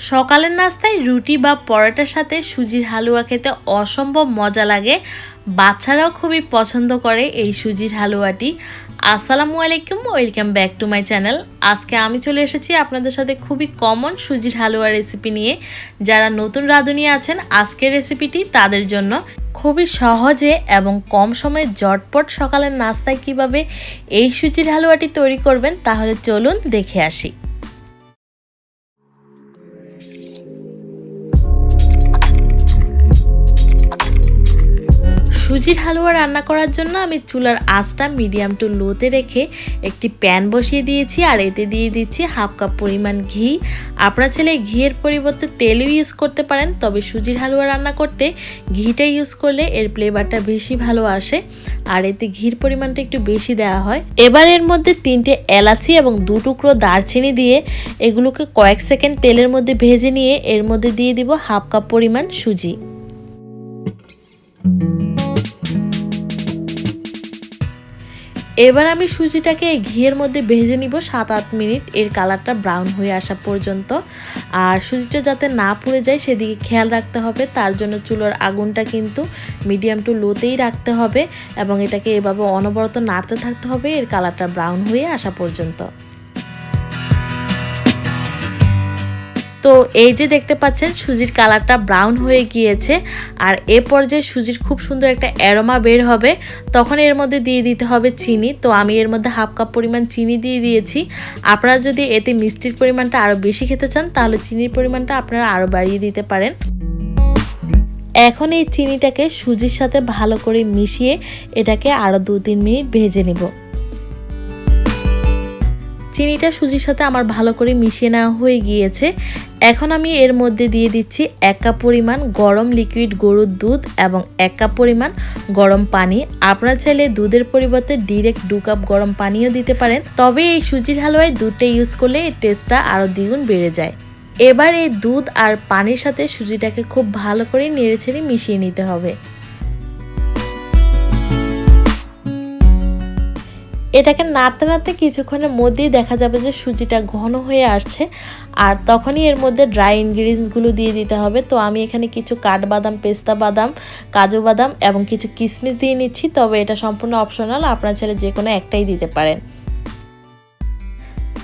সকালের নাস্তায় রুটি বা পরোটার সাথে সুজির হালুয়া খেতে অসম্ভব মজা লাগে। বাচ্চারাও খুবই পছন্দ করে এই সুজির হালুয়াটি। আসসালামু আলাইকুম, welcome back to my channel. আজকে আমি চলে এসেছি আপনাদের সাথে খুবই কমন সুজির হালুয়া রেসিপি নিয়ে। যারা নতুন রাঁধুনি আছেন, আজকের রেসিপিটি তাদের জন্য। খুবই সহজে এবং কম সময়ে ঝটপট সকালের নাস্তায় কিভাবে এই সুজির হালুয়াটি তৈরি করবেন, তাহলে চলুন দেখে আসি। সুজির হালুয়া রান্না করার জন্য আমি চুলার আঁচটা মিডিয়াম টু লোতে রেখে একটি প্যান বসিয়ে দিয়েছি, আর এতে দিয়ে দিচ্ছি হাফ কাপ পরিমাণ ঘি। আপনারা চাইলে ঘিয়ের পরিবর্তে তেলও ইউজ করতে পারেন, তবে সুজির হালুয়া রান্না করতে ঘিটা ইউজ করলে এর ফ্লেভারটা বেশি ভালো আসে, আর এতে ঘির পরিমাণটা একটু বেশি দেওয়া হয়। এবার এর মধ্যে 3টে এলাচি এবং 2 টুকরো দারচিনি দিয়ে এগুলোকে কয়েক সেকেন্ড তেলের মধ্যে ভেজে নিয়ে এর মধ্যে দিয়ে দিব হাফ কাপ পরিমাণ সুজি। এবার আমি সুজিটাকে ঘিয়ের মধ্যে ভেজে নিব 7-8 মিনিট, এর কালারটা ব্রাউন হয়ে আসা পর্যন্ত। আর সুজিটা যাতে না পুড়ে যায় সেদিকে খেয়াল রাখতে হবে, তার জন্য চুলার আগুনটা কিন্তু মিডিয়াম টু লোতেই রাখতে হবে এবং এটাকে এভাবে অনবরত নাড়তে থাকতে হবে এর কালারটা ব্রাউন হয়ে আসা পর্যন্ত। তো এই যে দেখতে পাচ্ছেন সুজির কালারটা ব্রাউন হয়ে গিয়েছে, আর এ পর্যায়ে সুজির খুব সুন্দর একটা অ্যারোমা বের হবে। তখন এর মধ্যে দিয়ে দিতে হবে চিনি। তো আমি এর মধ্যে হাফ কাপ পরিমাণ চিনি দিয়ে দিয়েছি। আপনারা যদি এতে মিষ্টির পরিমাণটা আরও বেশি খেতে চান, তাহলে চিনির পরিমাণটা আপনারা আরও বাড়িয়ে দিতে পারেন। এখন এই চিনিটাকে সুজির সাথে ভালো করে মিশিয়ে এটাকে আরও 2-3 মিনিট ভেজে নিব। চিনিটা সুজির সাথে আমার ভালো করে মিশিয়ে নেওয়া হয়ে গিয়েছে। এখন আমি এর মধ্যে দিয়ে দিচ্ছি 1 কাপ পরিমাণ গরম লিকুইড গরুর দুধ এবং 1 কাপ পরিমাণ গরম পানি। আপনারা চাইলে দুধের পরিবর্তে ডিরেক্ট 2 কাপ গরম পানিও দিতে পারেন, তবে এই সুজির হালুয়ায় দুধটা ইউজ করলে এই টেস্টটা আরও দ্বিগুণ বেড়ে যায়। এবার এই দুধ আর পানির সাথে সুজিটাকে খুব ভালো করে নেড়েচেড়ে মিশিয়ে নিতে হবে। এটাকে নাড়তে নাড়তে কিছুক্ষণের মধ্যেই দেখা যাবে যে সুজিটা ঘন হয়ে আসছে, আর তখনই এর মধ্যে ড্রাই ইনগ্রিডিয়েন্টসগুলো দিয়ে দিতে হবে। তো আমি এখানে কিছু কাঠবাদাম, পেস্তা বাদাম, কাজু বাদাম এবং কিছু কিশমিশ দিয়ে নিচ্ছি, তবে এটা সম্পূর্ণ অপশনাল, আপনারা চাইলে যে কোনো একটাই দিতে পারেন।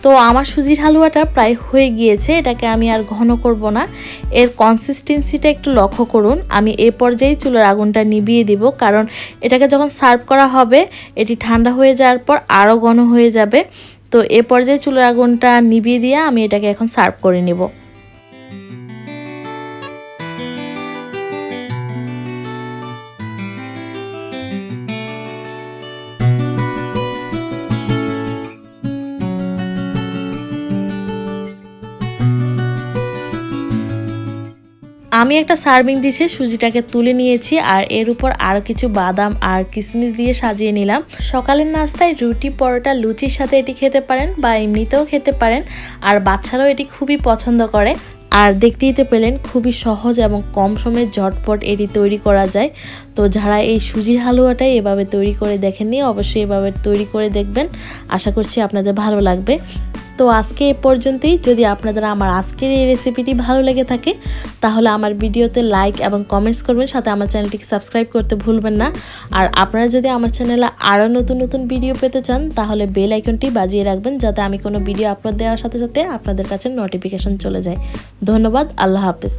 তো আমার সুজির হালুয়াটা প্রায় হয়ে গিয়েছে, এটাকে আমি আর ঘন করব না। এর কনসিস্টেন্সিটা একটু লক্ষ্য করুন। আমি এ পর্যায়ে চুলার আগুনটা নিভিয়ে দিব, কারণ এটাকে যখন সার্ভ করা হবে এটি ঠান্ডা হয়ে যাওয়ার পর আরও ঘন হয়ে যাবে। তো এ পর্যায়ে চুলার আগুনটা নিভিয়ে দিয়ে আমি এটাকে এখন সার্ভ করে নেব। আমি একটা সার্ভিং ডিশে সুজিটাকে তুলে নিয়েছি, আর এর উপর আরও কিছু বাদাম আর কিশমিশ দিয়ে সাজিয়ে নিলাম। সকালের নাস্তায় রুটি, পরোটা, লুচির সাথে এটি খেতে পারেন বা এমনিতেও খেতে পারেন, আর বাচ্চারাও এটি খুবই পছন্দ করে। আর দেখতেই তো পেলেন খুবই সহজ এবং কম সময়ে ঝটপট এটি তৈরি করা যায়। তো যারা এই সুজির হালুয়াটাই এভাবে তৈরি করে দেখেননি, অবশ্যই এভাবে তৈরি করে দেখবেন। আশা করছি আপনাদের ভালো লাগবে। তো আজকে এ পর্যন্তই। যদি আপনাদের আমার আজকের এই রেসিপিটি ভালো লেগে থাকে, তাহলে আমার ভিডিওতে লাইক এবং কমেন্টস করবেন, সাথে আমার চ্যানেলটিকে সাবস্ক্রাইব করতে ভুলবেন না। আর আপনারা যদি আমার চ্যানেলে আরও নতুন নতুন ভিডিও পেতে চান, তাহলে বেল আইকনটি বাজিয়ে রাখবেন, যাতে আমি কোনো ভিডিও আপলোড দেওয়ার সাথে সাথে আপনাদের কাছে নোটিফিকেশন চলে যায়। ধন্যবাদ। আল্লাহ হাফেজ।